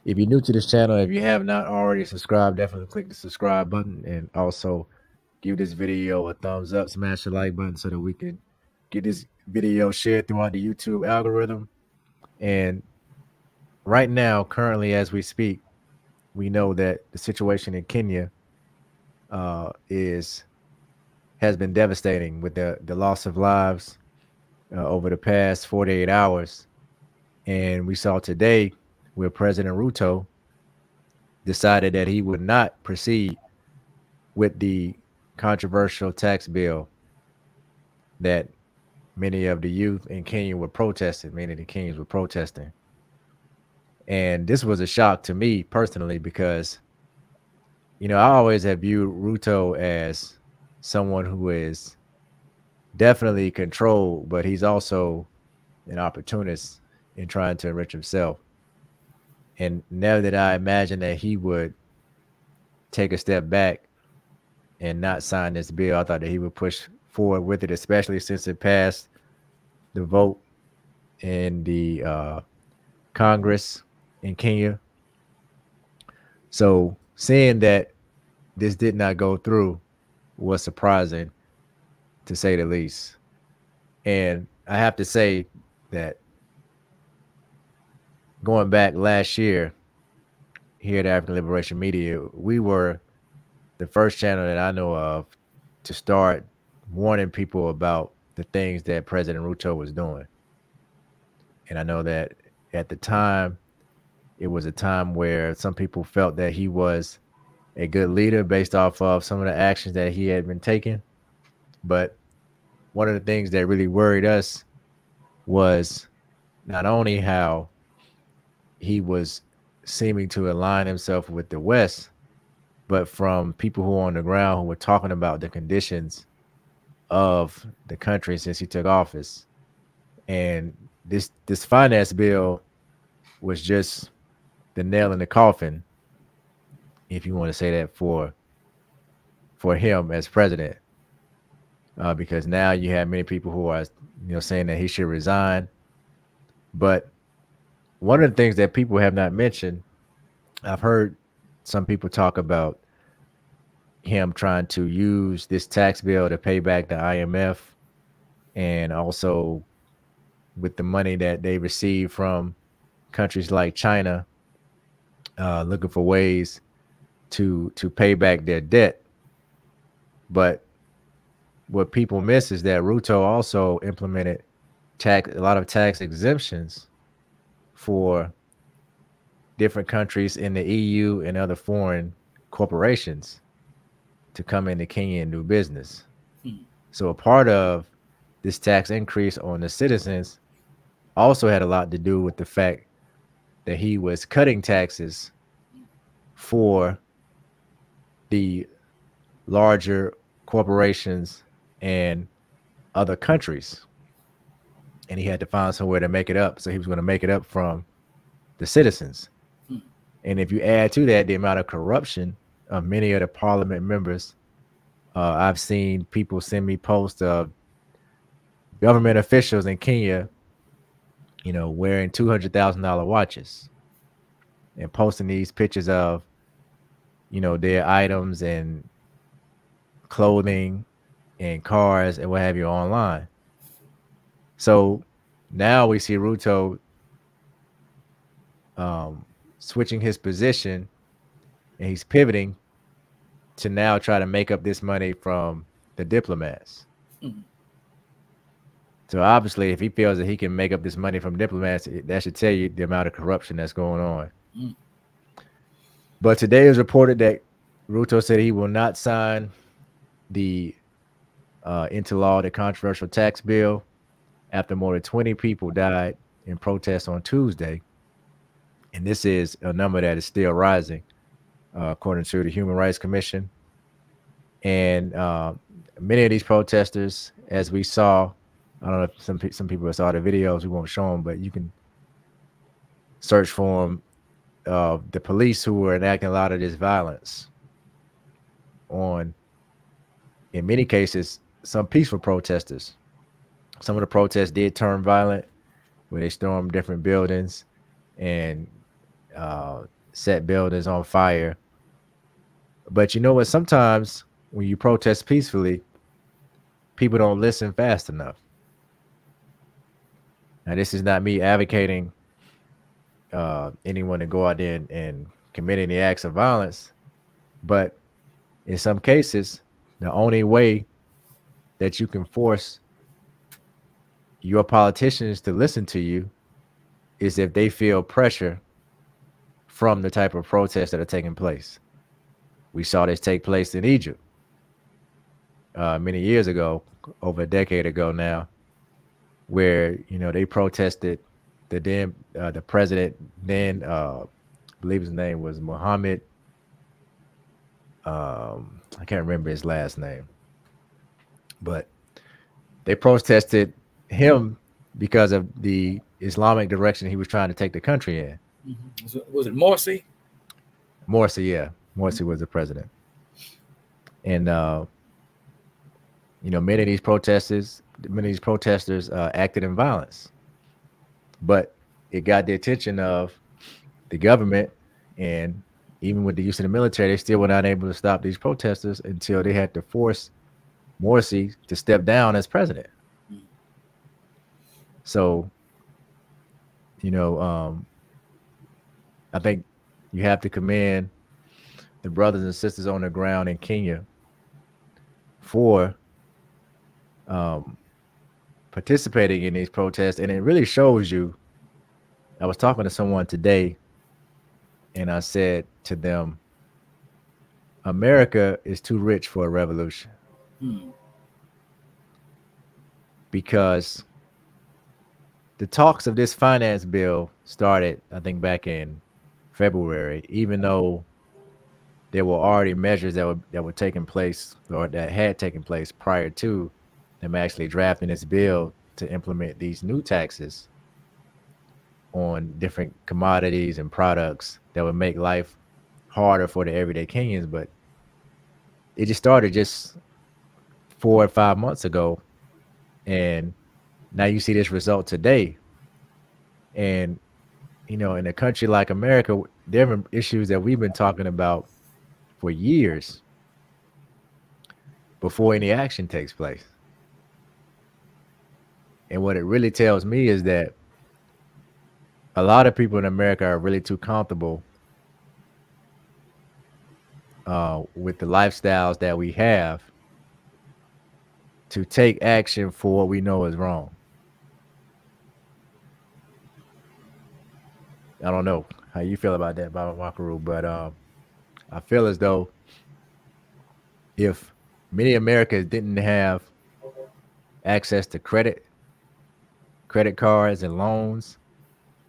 If you're new to this channel, if you have not already subscribed, definitely click the subscribe button and also give this video a thumbs up, smash the like button so that we can get this video shared throughout the YouTube algorithm. And right now, currently as we speak, we know that the situation in Kenya is has been devastating with the loss of lives over the past 48 hours. And we saw today where President Ruto decided that he would not proceed with the controversial tax bill that many of the youth in Kenya were protesting, many of the Kenyans were protesting. And this was a shock to me personally because, I always have viewed Ruto as someone who is definitely controlled, but he's also an opportunist in trying to enrich himself. And now that I imagine that he would take a step back and not sign this bill, I thought that he would push forward with it, especially since it passed the vote in the Congress in Kenya. So seeing that this did not go through was surprising, to say the least. And I have to say that going back last year here at African Liberation Media, we were the first channel that I know of to start warning people about the things that President Ruto was doing. And I know that at the time, it was a time where some people felt that he was a good leader based off of some of the actions that he had been taking. But one of the things that really worried us was not only how he was seeming to align himself with the West, but from people who were on the ground who were talking about the conditions of the country since he took office. And this finance bill was just the nail in the coffin, if you want to say that, for him as president, because now you have many people who are saying that he should resign. But one of the things that people have not mentioned, I've heard some people talk about him trying to use this tax bill to pay back the IMF, and also with the money that they receive from countries like China, looking for ways to pay back their debt. But what people miss is that Ruto also implemented a lot of tax exemptions for different countries in the EU and other foreign corporations to come into Kenya and do business. So a part of this tax increase on the citizens also had a lot to do with the fact that he was cutting taxes for the larger corporations and other countries. And he had to find somewhere to make it up. So he was going to make it up from the citizens. And if you add to that the amount of corruption of many of the parliament members, I've seen people send me posts of government officials in Kenya, wearing $200,000 watches and posting these pictures of, their items and clothing and cars and what have you online. So now we see Ruto switching his position, and he's pivoting to now try to make up this money from the diplomats. So obviously, if he feels that he can make up this money from diplomats, that should tell you the amount of corruption that's going on. But today it was reported that Ruto said he will not sign the into law the controversial tax bill after more than 20 people died in protest on Tuesday. And this is a number that is still rising, according to the Human Rights Commission. And many of these protesters, as we saw, I don't know if some people saw the videos, we won't show them, but you can search for them. The police who were enacting a lot of this violence on, in many cases, some peaceful protesters. Some of the protests did turn violent, where they stormed different buildings and set buildings on fire. But you know what? Sometimes when you protest peacefully, people don't listen fast enough. Now, this is not me advocating anyone to go out there and commit any acts of violence, but in some cases, the only way that you can force your politicians to listen to you is if they feel pressure from the type of protests that are taking place. We saw this take place in Egypt many years ago, over a decade ago now, where they protested the president then, I believe his name was Mohammed. I can't remember his last name, but they protested him because of the Islamic direction he was trying to take the country in. Was it Morsi? Morsi, yeah. Morsi was the president. And, many of these protesters acted in violence. But it got the attention of the government, and even with the use of the military, they still were not able to stop these protesters until they had to force Morsi to step down as president. So, I think you have to commend the brothers and sisters on the ground in Kenya for participating in these protests. And it really shows you. I was talking to someone today, and I said to them, America is too rich for a revolution. Because the talks of this finance bill started, I think, back in February, even though there were already measures that were taking place, or that had taken place prior to them actually drafting this bill to implement these new taxes on different commodities and products that would make life harder for the everyday Kenyans. But it just started just 4 or 5 months ago, and now you see this result today. And in a country like America, there are issues that we've been talking about for years before any action takes place. And what it really tells me is that a lot of people in America are really too comfortable with the lifestyles that we have to take action for what we know is wrong. I don't know how you feel about that, Baba Makaru, but I feel as though if many Americans didn't have access to credit cards and loans,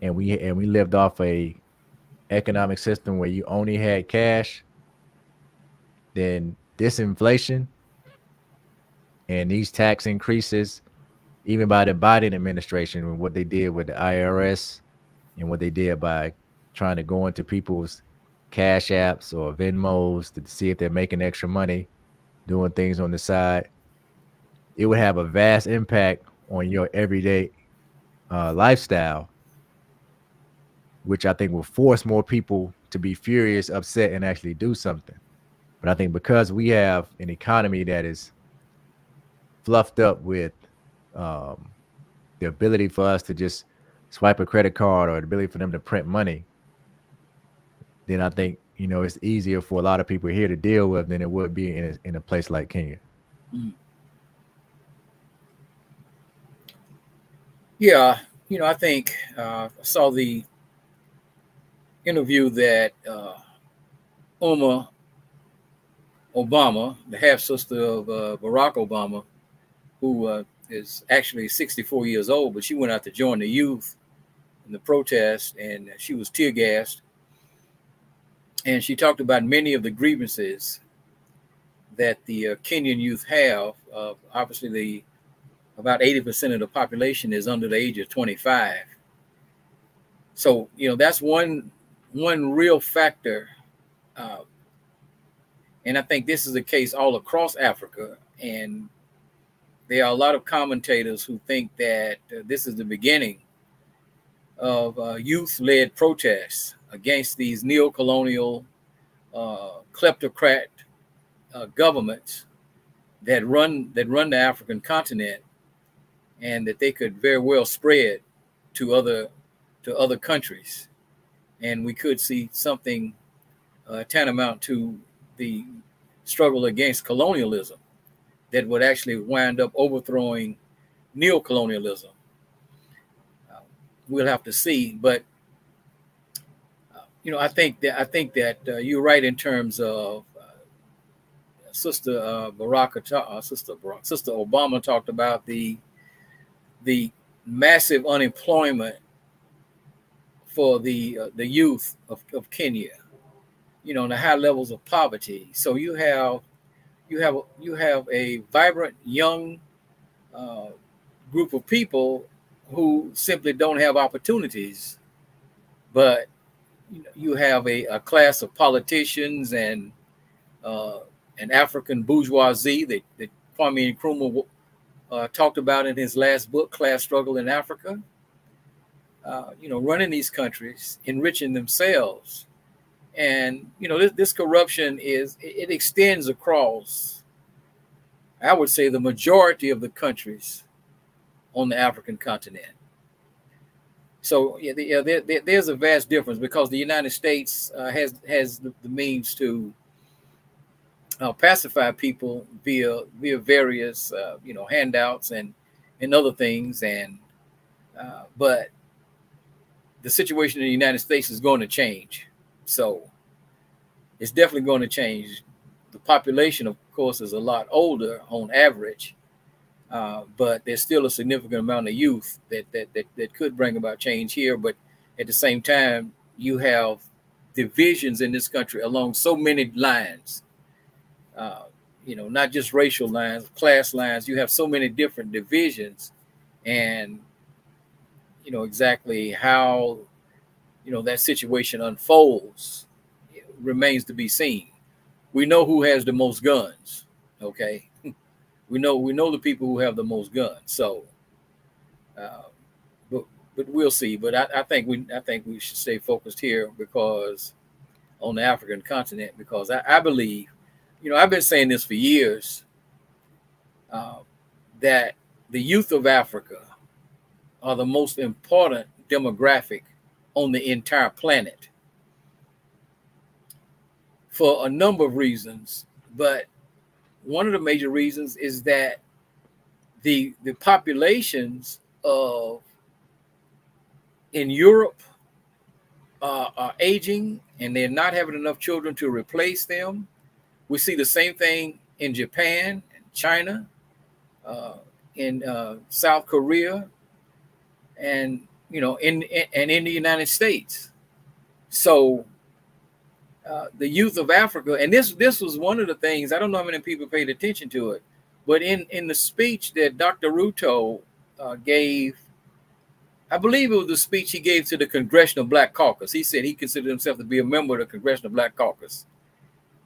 and we lived off a economic system where you only had cash, then this inflation and these tax increases, even by the Biden administration, and what they did with the IRS and what they did by trying to go into people's cash apps or Venmos to see if they're making extra money, doing things on the side, it would have a vast impact on your everyday lifestyle, which I think will force more people to be furious, upset, and actually do something. But I think because we have an economy that is fluffed up with the ability for us to just swipe a credit card, or the ability for them to print money, then I think, it's easier for a lot of people here to deal with than it would be in a place like Kenya. Yeah, I think I saw the interview that Uma Obama, the half sister of Barack Obama, who is actually 64 years old, but she went out to join the youth in the protest, and she was tear gassed. And she talked about many of the grievances that the Kenyan youth have. Obviously, about 80% of the population is under the age of 25. So, that's one real factor. And I think this is the case all across Africa. And there are a lot of commentators who think that this is the beginning of youth-led protests against these neo-colonial kleptocrat governments that run the African continent, and that they could very well spread to other countries, and we could see something tantamount to the struggle against colonialism that would actually wind up overthrowing neo-colonialism. We'll have to see, but I think that you're right in terms of Sister Obama talked about the massive unemployment for the youth of Kenya, and the high levels of poverty. So you have a vibrant young group of people who simply don't have opportunities, but you have a class of politicians and an African bourgeoisie that Kwame Nkrumah talked about in his last book, Class Struggle in Africa, running these countries, enriching themselves. And, this corruption it extends across, I would say, the majority of the countries on the African continent. So there's a vast difference, because the United States has the means to pacify people via various handouts and other things, and but the situation in the United States is going to change. So it's definitely going to change. The population, of course, is a lot older on average, but there's still a significant amount of youth that could bring about change here. But at the same time, you have divisions in this country along so many lines, not just racial lines, class lines. You have so many different divisions, and exactly how that situation unfolds remains to be seen. We know who has the most guns. Okay, we know the people who have the most guns. So, but we'll see. But I think we should stay focused here, because on the African continent, because I believe, I've been saying this for years, that the youth of Africa are the most important demographic on the entire planet, for a number of reasons. But one of the major reasons is that the populations in Europe are aging, and they're not having enough children to replace them. We see the same thing in Japan, China, in South Korea, and in the United States. So the youth of Africa, and this was one of the things, I don't know how many people paid attention to it, but in the speech that Dr. Ruto gave, I believe it was the speech he gave to the Congressional Black Caucus. He said he considered himself to be a member of the Congressional Black Caucus,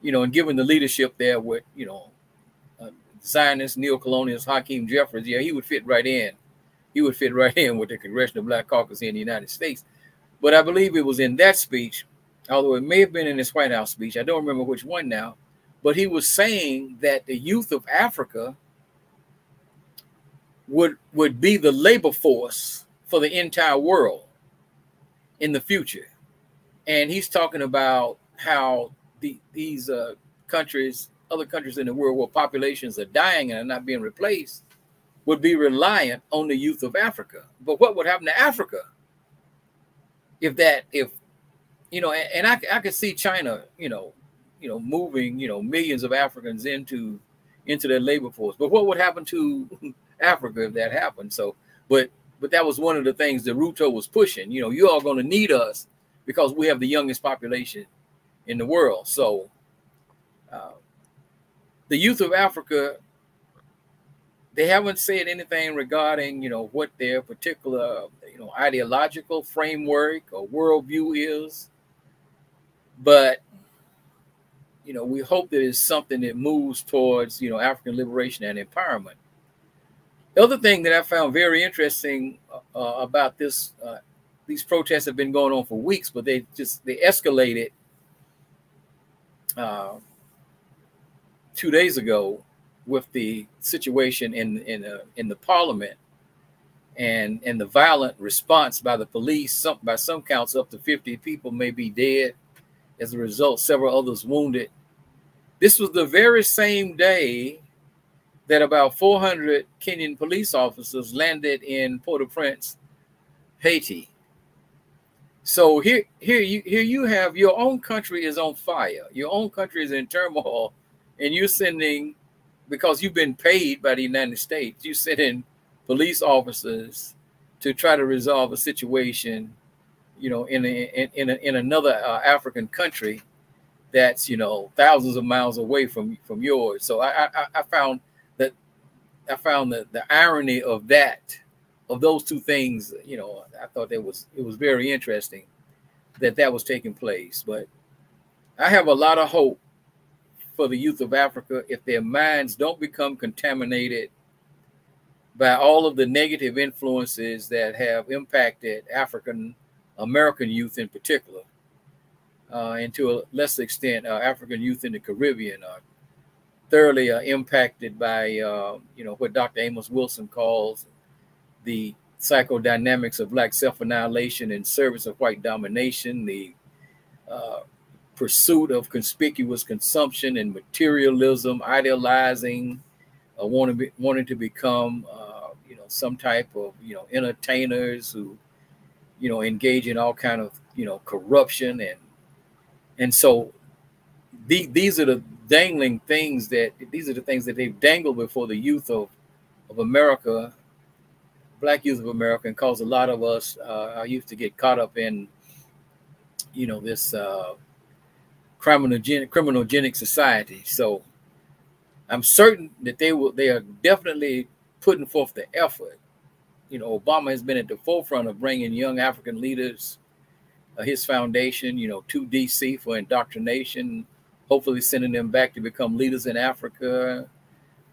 and given the leadership there with, Zionist, neo-colonialist Hakeem Jeffries, he would fit right in. He would fit right in with the Congressional Black Caucus in the United States. But I believe it was in that speech, although it may have been in his White House speech, I don't remember which one now, but he was saying that the youth of Africa would be the labor force for the entire world in the future. And he's talking about how these countries, other countries in the world where populations are dying and are not being replaced, would be reliant on the youth of Africa. But what would happen to Africa if and I could see China, moving, millions of Africans into their labor force. But what would happen to Africa if that happened? So, but that was one of the things that Ruto was pushing. You are going to need us because we have the youngest population in the world. So the youth of Africa, they haven't said anything regarding, what their particular, ideological framework or worldview is. But, we hope that it's something that moves towards, African liberation and empowerment. The other thing that I found very interesting about this these protests have been going on for weeks, but they escalated 2 days ago with the situation in the parliament and the violent response by the police. By some counts, up to 50 people may be dead. As a result, several others wounded. This was the very same day that about 400 Kenyan police officers landed in Port-au-Prince, Haiti. So here you have your own country is on fire. Your own country is in turmoil, and you're sending, because you've been paid by the United States, you send in police officers to try to resolve a situation, you know, in another African country that's, you know, thousands of miles away from yours. So I found the irony of those two things. You know, I thought it was very interesting that was taking place. But I have a lot of hope for the youth of Africa if their minds don't become contaminated by all of the negative influences that have impacted African American youth in particular, and to a lesser extent, African youth in the Caribbean are thoroughly impacted by, you know, what Dr. Amos Wilson calls the psychodynamics of Black self-annihilation in service of white domination, the pursuit of conspicuous consumption and materialism, idealizing, wanting to become, you know, some type of, you know, entertainers who, you know, engage in all kind of, you know, corruption. And so these are the dangling things these are the things that they've dangled before the youth of America, Black youth of America, and caused a lot of us, our youth, to get caught up in, you know, this criminogenic society. So I'm certain that they are definitely putting forth the effort. You know, Obama has been at the forefront of bringing young African leaders, his foundation, you know, to DC for indoctrination, hopefully sending them back to become leaders in Africa.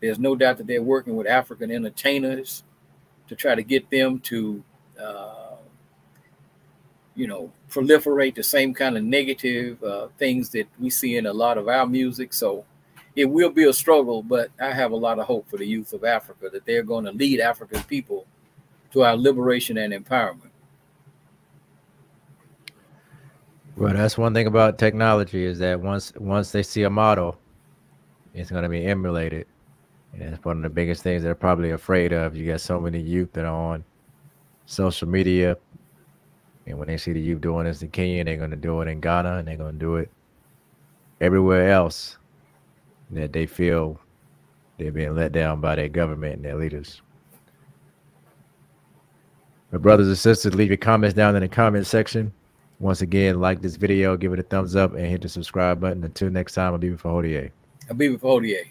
There's no doubt that they're working with African entertainers to try to get them to, you know, proliferate the same kind of negative things that we see in a lot of our music. So it will be a struggle, but I have a lot of hope for the youth of Africa that they're going to lead African people to our liberation and empowerment. Well, that's one thing about technology, is that once they see a model, it's going to be emulated. And it's one of the biggest things they're probably afraid of. You got so many youth that are on social media, and when they see the youth doing this in Kenya, they're going to do it in Ghana, and they're going to do it everywhere else that they feel they're being let down by their government and their leaders. But brothers and sisters, leave your comments down in the comment section. Once again, like this video, give it a thumbs up, and hit the subscribe button. Until next time, I'll be with Hodier. I'll be with Hodier.